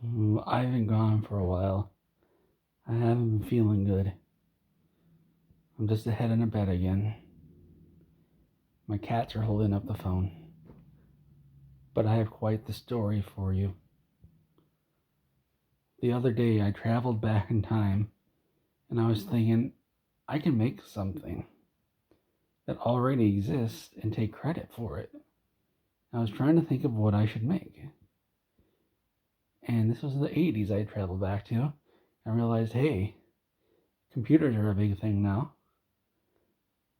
I've been gone for a while. I haven't been feeling good. I'm just ahead in a bed again. My cats are holding up the phone. But I have quite the story for you. The other day I traveled back in time and I was thinking I can make something that already exists and take credit for it. I was trying to think of what I should make. And this was the 80s I traveled back to. I realized, hey, computers are a big thing now.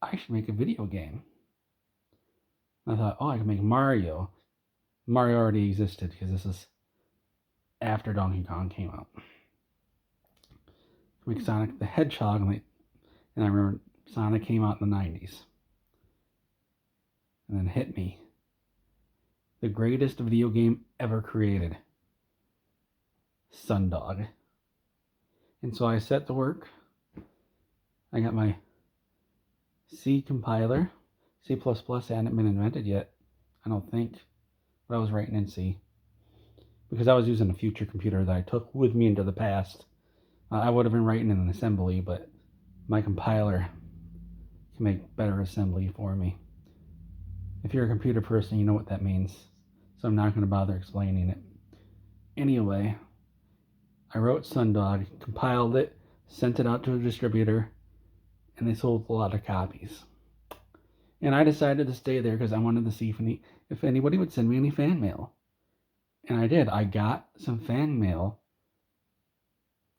I should make a video game. I thought, oh, I can make Mario. Mario already existed because this is after Donkey Kong came out. Make Sonic the Hedgehog, and I remember Sonic came out in the 90s. And then hit me. The greatest video game ever created. Sundog. And so I set to work. I got my C compiler. C++ hadn't been invented yet, I don't think. But I was writing in C. Because I was using a future computer that I took with me into the past. I would have been writing in assembly, but my compiler can make better assembly for me. If you're a computer person, you know what that means. So I'm not going to bother explaining it. Anyway, I wrote Sundog, compiled it, sent it out to a distributor, and they sold a lot of copies. And I decided to stay there because I wanted to see if anybody would send me any fan mail. And I did. I got some fan mail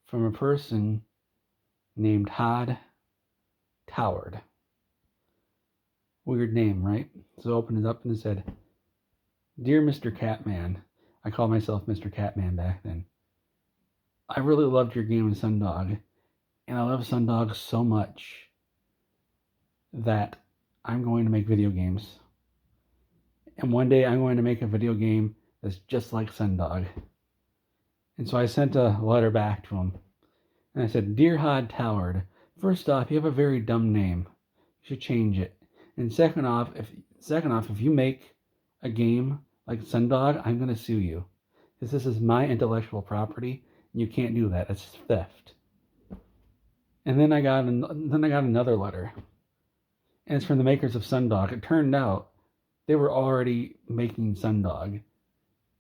from a person named Todd Toward. Weird name, right? So I opened it up and it said, "Dear Mr. Catman," I called myself Mr. Catman back then. "I really loved your game in Sundog, and I love Sundog so much that I'm going to make video games. And one day I'm going to make a video game that's just like Sundog." And so I sent a letter back to him. And I said, "Dear Todd Toward, first off, you have a very dumb name. You should change it. And second off, if you make a game like Sundog, I'm going to sue you. Because this is my intellectual property, and you can't do that. That's theft." And then I got another letter. And it's from the makers of Sundog. It turned out they were already making Sundog.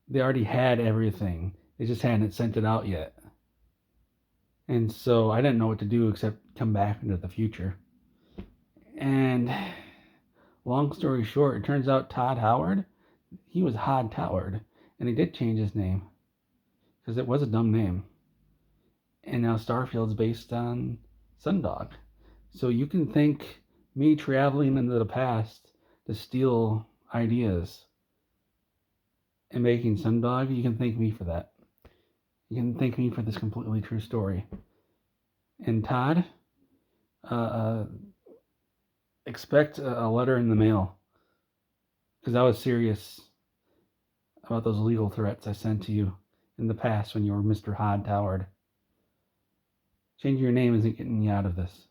They already had everything. They just hadn't sent it out yet. And so I didn't know what to do except come back into the future. And long story short, it turns out Todd Howard, he was Todd Toward. And he did change his name. Because it was a dumb name. And now Starfield's based on Sundog. So you can thank me traveling into the past to steal ideas and making Sundog. You can thank me for that. You can thank me for this completely true story. And Todd, expect a letter in the mail. Because I was serious about those legal threats I sent to you in the past when you were Mr. Todd Toward. Changing your name isn't getting you out of this.